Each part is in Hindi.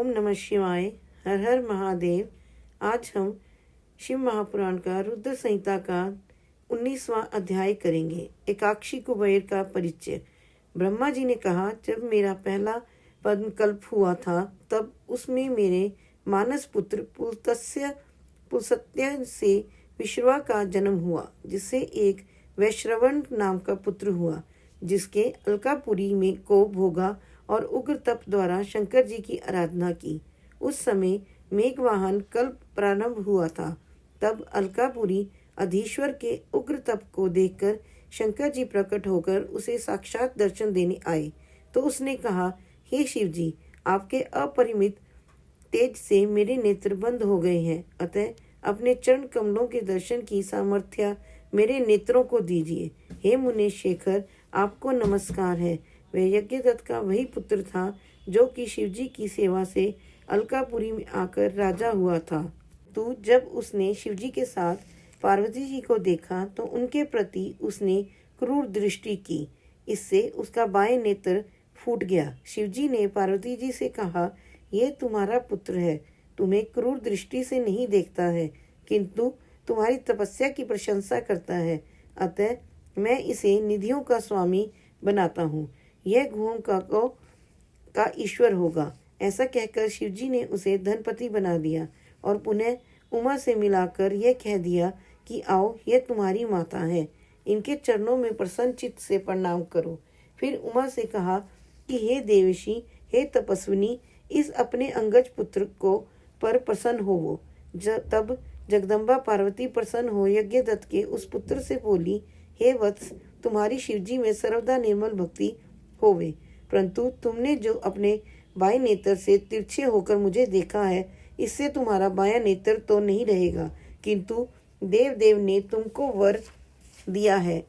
ओम नमः शिवाय। हर हर महादेव। आज हम शिव महापुराण का रुद्र संहिता का 19वां अध्याय करेंगे। एकाक्षी कुबेर का परिचय। ब्रह्मा जी ने कहा, जब मेरा पहला पद्मकल्प हुआ था तब उसमें मेरे मानस पुत्र पुलस्त्य से विश्रवा का जन्म हुआ, जिससे एक वैश्रवण नाम का पुत्र हुआ, जिसके अलकापुरी में को भोगा और उग्र तप द्वारा शंकर जी की आराधना की। उस समय मेघवाहन कल्प प्रारंभ हुआ था। तब अलकापुरी अधीश्वर के उग्र तप को देखकर शंकर जी प्रकट होकर उसे साक्षात दर्शन देने आए। तो उसने कहा, हे शिव जी, आपके अपरिमित तेज से मेरे नेत्र बंद हो गए हैं, अतः अपने चरण कमलों के दर्शन की सामर्थ्य मेरे नेत्रों को दीजिए। हे मुने शेखर, आपको नमस्कार है। वह यज्ञदत्त का वही पुत्र था जो कि शिवजी की सेवा से अलकापुरी में आकर राजा हुआ था। तो जब उसने शिवजी के साथ पार्वती जी को देखा तो उनके प्रति उसने क्रूर दृष्टि की। इससे उसका बाएं नेत्र फूट गया। शिवजी ने पार्वती जी से कहा, यह तुम्हारा पुत्र है, तुम्हें क्रूर दृष्टि से नहीं देखता है, किंतु तुम्हारी तपस्या की प्रशंसा करता है, अतः मैं इसे निधियों का स्वामी बनाता हूँ। यह गुहों का ईश्वर होगा। ऐसा कहकर शिवजी ने उसे धनपति बना दिया और पुनः उमा से मिलाकर यह कह दिया कि आओ, यह तुम्हारी माता है, इनके चरणों में प्रसन्न चित्त से प्रणाम करो। फिर उमा से कहा कि हे देवशी, हे तपस्विनी, इस अपने अंगज पुत्र को पर प्रसन्न होवो। तब जगदम्बा पार्वती प्रसन्न हो यज्ञदत्त के उस पुत्र से बोली, हे वत्स, तुम्हारी शिवजी में सर्वदा निर्मल भक्ति होवे, परंतु तुमने जो अपने बाएं नेत्र से तिरछे होकर मुझे देखा है, इससे तुम्हारा बायां नेत्र तो नहीं रहेगा, किंतु देव ने तुमको वर दिया है,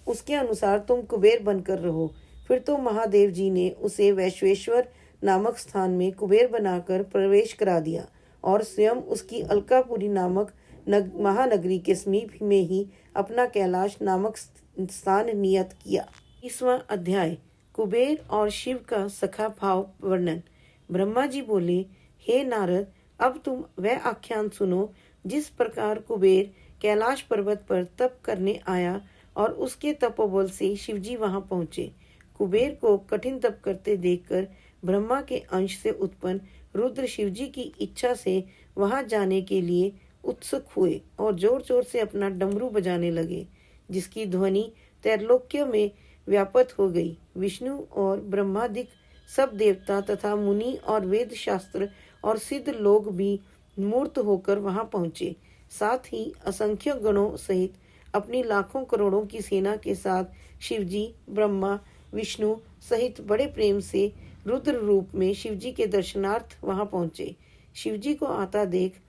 उसके अनुसार तुम कुबेर बनकर रहो। फिर तो महादेव जी ने उसे वैश्वेश्वर नामक स्थान में कुबेर बनाकर प्रवेश करा दिया और स्वयं उसकी अलकापुरी नामक महानगरी के समीप में ही अपना कैलाश नामक स्थान नियत किया। 20वां अध्याय। कुबेर और शिव का सखा भाव वर्णन। ब्रह्मा जी बोले, हे नारद, अब तुम वह आख्यान सुनो जिस प्रकार कुबेर कैलाश पर्वत पर तप करने आया और उसके तपोबल से शिवजी वहां पहुंचे। कुबेर को कठिन तप करते देखकर ब्रह्मा के अंश से उत्पन्न रुद्र शिवजी की इच्छा से वहां जाने के लिए उत्सुक हुए और जोर जोर से अपना डमरू बजाने लगे, जिसकी ध्वनि त्रैलोक्य में व्याप्त हो गई। विष्णु और ब्रह्मादिक सब देवता तथा मुनि और वेद शास्त्र और सिद्ध लोग भी मूर्त होकर वहां पहुंचे। साथ ही असंख्य गणों सहित अपनी लाखों करोड़ों की सेना के साथ शिवजी, ब्रह्मा, विष्णु सहित बड़े प्रेम से रुद्र रूप में शिवजी के दर्शनार्थ वहां पहुंचे। शिवजी को आता देख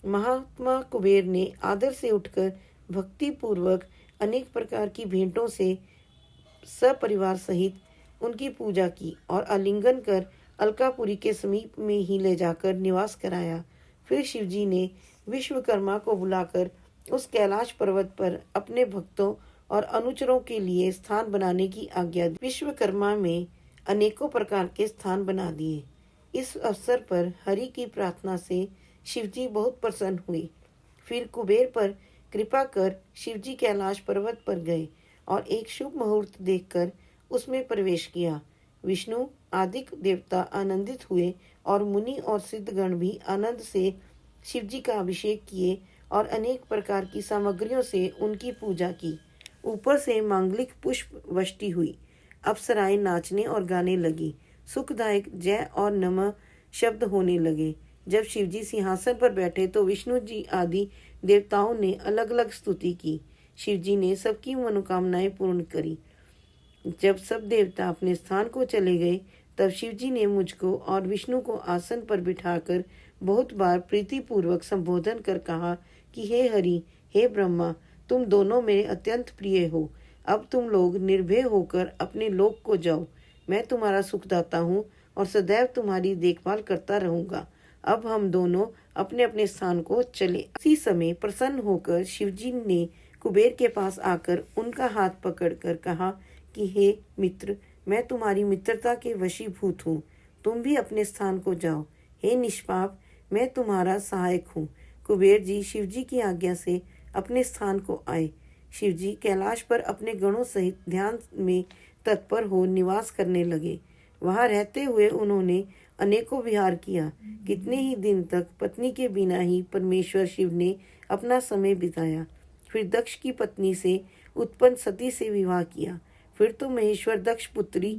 महात्मा कुबेर ने आदर से उठकर भक्ति पूर्वक अनेक प्रकार की भेंटों से सपरिवार सहित उनकी पूजा की और आलिंगन कर अलकापुरी के समीप में ही ले जाकर निवास कराया। फिर शिवजी ने विश्वकर्मा को बुलाकर उस कैलाश पर्वत पर अपने भक्तों और अनुचरों के लिए स्थान बनाने की आज्ञा दी। विश्वकर्मा में अनेकों प्रकार के स्थान बना दिए। इस अवसर पर हरि की प्रार्थना से शिवजी बहुत प्रसन्न हुए। फिर कुबेर पर कृपा कर शिवजी कैलाश पर्वत पर गए और एक शुभ मुहूर्त देखकर उसमें प्रवेश किया। विष्णु आदि देवता आनंदित हुए और मुनि और सिद्धगण भी आनंद से शिवजी का अभिषेक किए और अनेक प्रकार की सामग्रियों से उनकी पूजा की। ऊपर से मांगलिक पुष्प वृष्टि हुई। अप्सराएं नाचने और गाने लगी। सुखदायक जय और नमः शब्द होने लगे। जब शिवजी सिंहासन पर बैठे तो विष्णु जी आदि देवताओं ने अलग अलग स्तुति की। शिवजी ने सबकी मनोकामनाएं पूर्ण करी। जब सब देवता अपने स्थान को चले गए तब शिवजी ने मुझको और विष्णु को आसन पर बिठाकर बहुत बार प्रीतिपूर्वक संबोधन कर कहा कि हे हरि, हे ब्रह्मा, तुम दोनों मेरे अत्यंत प्रिय हो। अब तुम लोग निर्भय होकर अपने लोक को जाओ। मैं तुम्हारा सुखदाता हूँ और सदैव तुम्हारी देखभाल करता रहूंगा। अब हम दोनों अपने अपने स्थान को चले। इसी समय प्रसन्न होकर शिवजी ने कुबेर के पास आकर उनका हाथ पकड़कर कहा कि हे मित्र, मैं तुम्हारी मित्रता के वशीभूत हूँ, तुम भी अपने स्थान को जाओ। हे निष्पाप, मैं तुम्हारा सहायक हूँ। कुबेर जी शिव जी की आज्ञा से अपने स्थान को आए। शिव जी कैलाश पर अपने गणों सहित ध्यान में तत्पर हो निवास करने लगे। वहां रहते हुए उन्होंने अनेकों विहार किया। कितने ही दिन तक पत्नी के बिना ही परमेश्वर शिव ने अपना समय बिताया। फिर दक्ष की पत्नी से उत्पन्न सती से विवाह किया। फिर तो महेश्वर दक्ष पुत्री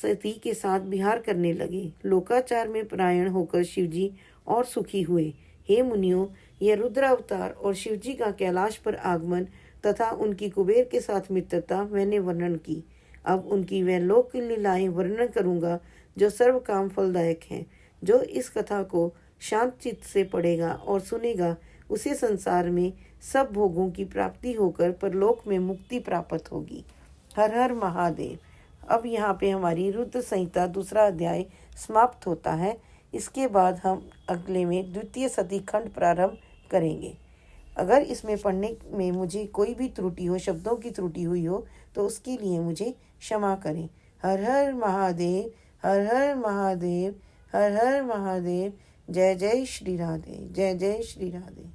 सती के साथ विहार करने लगे। लोकाचार में परायण होकर शिवजी और सुखी हुए। हे मुनियों, यह रुद्र अवतार और शिवजी का कैलाश पर आगमन तथा उनकी कुबेर के साथ मित्रता मैंने वर्णन की। अब उनकी वह लोक लीलाएं वर्णन करूंगा जो सर्व काम फलदायक हैं। जो इस कथा को शांत चित्त से पढ़ेगा और सुनेगा, उसे संसार में सब भोगों की प्राप्ति होकर परलोक में मुक्ति प्राप्त होगी। हर हर महादेव। अब यहाँ पे हमारी रुद्र संहिता दूसरा अध्याय समाप्त होता है। इसके बाद हम अगले में द्वितीय सती खंड प्रारंभ करेंगे। अगर इसमें पढ़ने में मुझे कोई भी त्रुटि हो, शब्दों की त्रुटि हुई हो, तो उसके लिए मुझे क्षमा करें। हर हर महादेव, हर हर महादेव, हर हर महादेव। जय जय श्री राधे, जय जय श्री राधे।